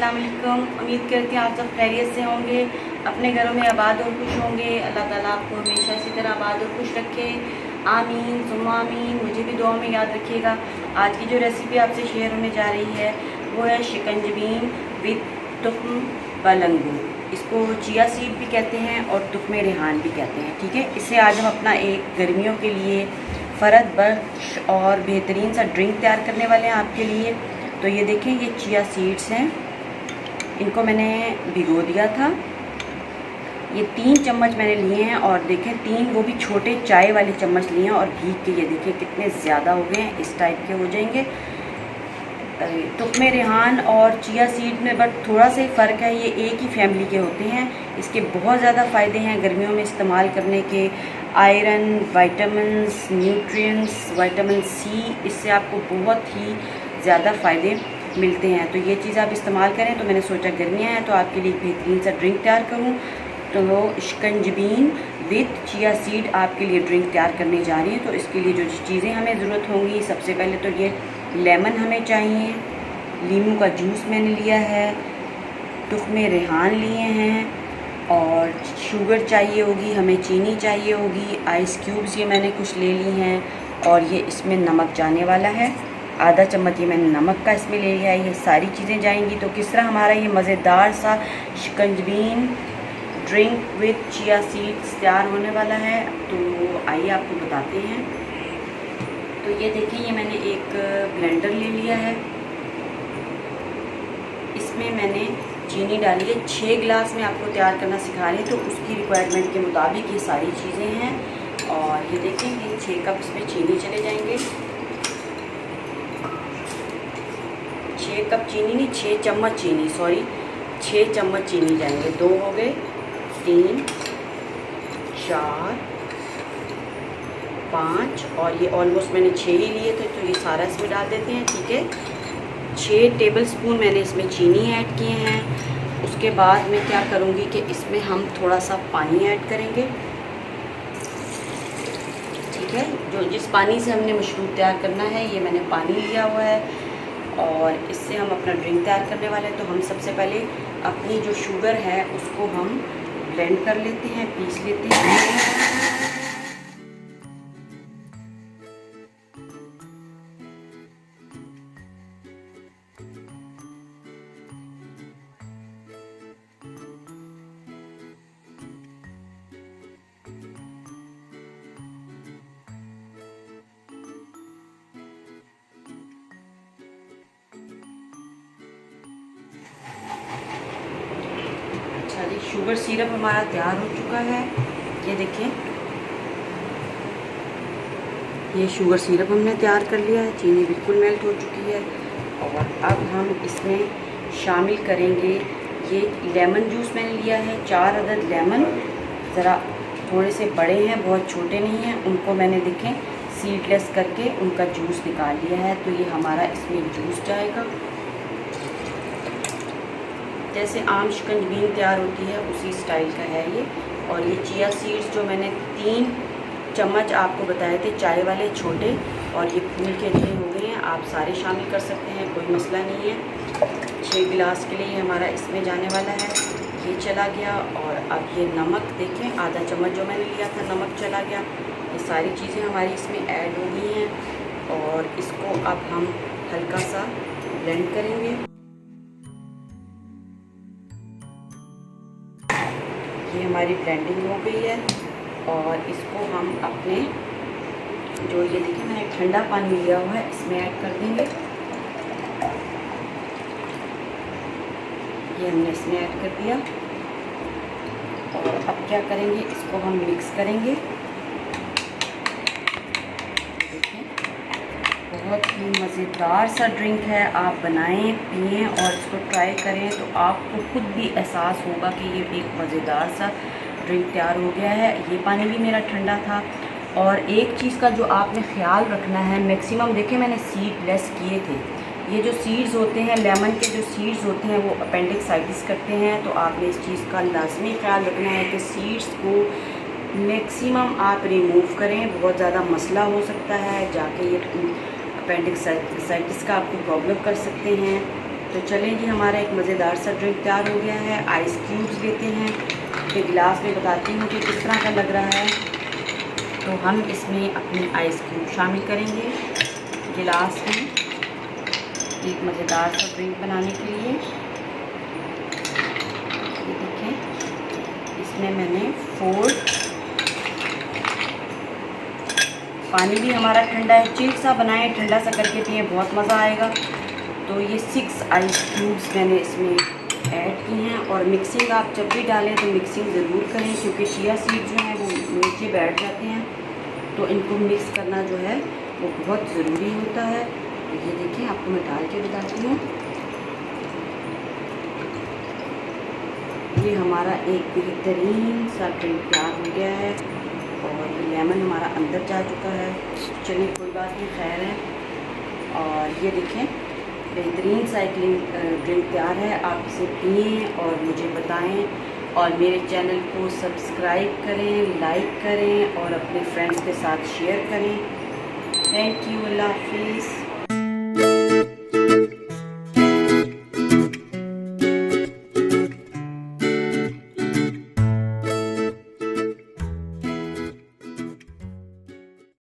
अस्सलाम वालेकुम। उम्मीद करती हैं आप सब खैरियत से होंगे, अपने घरों में आबाद और खुश होंगे। अल्लाह ताला आपको हमेशा इसी तरह आबाद और खुश रखे, आमीन सुम्मा आमीन। मुझे भी दुआ में याद रखिएगा। आज की जो रेसिपी आपसे शेयर होने जा रही है वो है शिकंजबीन विद तुख्म बलंगू। इसको चिया सीड भी कहते हैं और तुख्म रेहान भी कहते हैं। ठीक है, इससे आज हम अपना एक गर्मियों के लिए फ़रद बख्श और बेहतरीन सा ड्रिंक तैयार करने वाले हैं आपके लिए। तो ये देखें, ये चिया सीड्स हैं, इनको मैंने भिगो दिया था। ये 3 चम्मच मैंने लिए हैं और देखें 3 वो भी छोटे चाय वाले चम्मच लिए हैं और भीग के ये देखें कितने ज़्यादा हो गए हैं, इस टाइप के हो जाएंगे। तुख्म रेहान और चिया सीड में बट थोड़ा सा ही फ़र्क है, ये एक ही फैमिली के होते हैं। इसके बहुत ज़्यादा फ़ायदे हैं गर्मियों में इस्तेमाल करने के। Iron, vitamins, nutrients, vitamin C, इससे आपको बहुत ही ज़्यादा फ़ायदे मिलते हैं। तो ये चीज़ आप इस्तेमाल करें। तो मैंने सोचा गर्मियाँ हैं तो आपके लिए एक बेहतरीन सा ड्रिंक तैयार करूँ। तो शिकंजबीन विद चिया सीड आपके लिए ड्रिंक तैयार करने जा रही है। तो इसके लिए जो चीज़ें हमें ज़रूरत होंगी, सबसे पहले तो ये लेमन हमें चाहिए, लीमू का जूस मैंने लिया है, तुख्म रेहान लिए हैं और शुगर चाहिए होगी, हमें चीनी चाहिए होगी, आइस क्यूब्स ये मैंने कुछ ले ली हैं और ये इसमें नमक जाने वाला है। आधा चम्मच ये मैंने नमक का इसमें ले लिया है। ये सारी चीज़ें जाएंगी। तो किस तरह हमारा ये मज़ेदार सा शिकंजबीन ड्रिंक विद चिया सीड्स तैयार होने वाला है, तो आइए आपको बताते हैं। तो ये देखिए, ये मैंने एक ब्लेंडर ले लिया है, इसमें मैंने चीनी डाली है। 6 गिलास में आपको तैयार करना सिखा रही है, तो उसकी रिक्वायरमेंट के मुताबिक ये सारी चीज़ें हैं। और ये देखें, ये 6 कप इसमें चीनी चले जाएंगे। 6 कप चीनी नहीं, 6 चम्मच चीनी, सॉरी 6 चम्मच चीनी जाएंगे। 2 हो गए, 3, 4, 5 और ये ऑलमोस्ट मैंने 6 ही लिए थे, तो ये सारा इसमें डाल देते हैं। ठीक है, 6 टेबलस्पून मैंने इसमें चीनी ऐड किए हैं। उसके बाद मैं क्या करूँगी कि इसमें हम थोड़ा सा पानी ऐड करेंगे। ठीक है, जो जिस पानी से हमने मशरूब तैयार करना है, ये मैंने पानी लिया हुआ है और इससे हम अपना ड्रिंक तैयार करने वाले हैं। तो हम सबसे पहले अपनी जो शुगर है उसको हम ब्लेंड कर लेते हैं, पीस लेते हैं। शुगर सिरप हमारा तैयार हो चुका है। ये देखिए, ये शुगर सिरप हमने तैयार कर लिया है, चीनी बिल्कुल मेल्ट हो चुकी है। और अब हम इसमें शामिल करेंगे ये लेमन जूस मैंने लिया है, 4 अदद लेमन, ज़रा थोड़े से बड़े हैं, बहुत छोटे नहीं हैं। उनको मैंने देखें सीडलेस करके उनका जूस निकाल लिया है। तो ये हमारा इसमें जूस जाएगा, जैसे आम शिकंजबीन तैयार होती है उसी स्टाइल का है ये। और ये चिया सीड्स जो मैंने 3 चम्मच आपको बताए थे चाय वाले छोटे, और ये फूल के लिए हो गए हैं। आप सारे शामिल कर सकते हैं, कोई मसला नहीं है। 6 गिलास के लिए हमारा इसमें जाने वाला है, ये चला गया। और अब ये नमक देखें, आधा चम्मच जो मैंने लिया था नमक चला गया। ये सारी चीज़ें हमारी इसमें ऐड हो गई हैं और इसको अब हम हल्का सा ब्लेंड करेंगे। ये हमारी ब्लेंडिंग हो गई है और इसको हम अपने जो ये देखिए मैंने ठंडा पानी लिया हुआ है इसमें ऐड कर देंगे। ये हमने इसमें ऐड कर दिया और अब क्या करेंगे, इसको हम मिक्स करेंगे। देखिए, बहुत ही मज़ेदार सा ड्रिंक है, आप बनाएं, पिएं और इसको ट्राई करें तो आपको खुद भी एहसास होगा कि ये एक मज़ेदार सा ड्रिंक तैयार हो गया है। ये पानी भी मेरा ठंडा था। और एक चीज़ का जो आपने ख्याल रखना है, मैक्सिमम देखें मैंने सीडलेस किए थे। ये जो सीड्स होते हैं, लेमन के जो सीड्स होते हैं वो अपेंडिक्साइटिस करते हैं। तो आपने इस चीज़ का लाजमी ख्याल रखना है कि सीड्स को मैक्सिमम आप रिमूव करें। बहुत ज़्यादा मसला हो सकता है, जाके ये अपेंडिक्साइटिस का आपको प्रॉब्लम कर सकते हैं। तो चलें जी, हमारा एक मज़ेदार सा ड्रिंक तैयार हो गया है। आइस क्यूब्स लेते हैं, फिर गिलास में बताती हूँ कि किस तरह का लग रहा है। तो हम इसमें अपनी आइस क्यूब शामिल करेंगे गिलास में एक मज़ेदार सा ड्रिंक बनाने के लिए। ये देखें, इसमें मैंने 4 पानी भी हमारा ठंडा है, चिल सा बनाएं, ठंडा सा करके पिए, बहुत मज़ा आएगा। तो ये 6 आइस क्यूब्स मैंने इसमें ऐड की हैं। और मिक्सिंग आप जब भी डालें तो मिक्सिंग ज़रूर करें, क्योंकि चिया सीड जो हैं वो नीचे बैठ जाते हैं, तो इनको मिक्स करना जो है वो बहुत ज़रूरी होता है। तो ये देखें, आपको मैं डाल के बताती हूँ। ये हमारा एक बेहतरीन सा ड्रिंक तैयार हो गया है और ये लेमन हमारा अंदर जा चुका है। चलिए कोई बात नहीं, खैर है। और ये देखें, बेहतरीन सा एक ड्रिंक तैयार है। आप इसे पिएँ और मुझे बताएं, और मेरे चैनल को सब्सक्राइब करें, लाइक करें और अपने फ्रेंड्स के साथ शेयर करें। थैंक यू, अल्लाह हाफिज़।